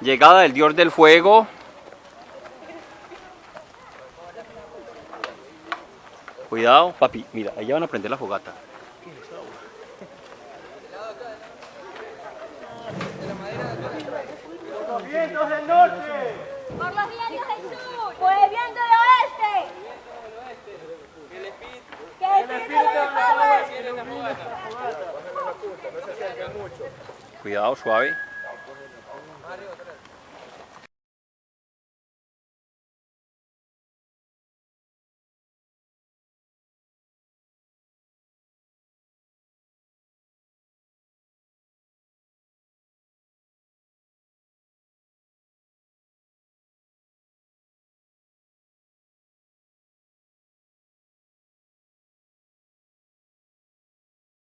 Llegada del Dios del Fuego. Cuidado, papi. Mira, ahí ya van a prender la fogata. ¡Los vientos del norte! ¡Por los vientos del sur! ¡Por el viento del oeste! ¡Que el espíritu de Cuidado, suave.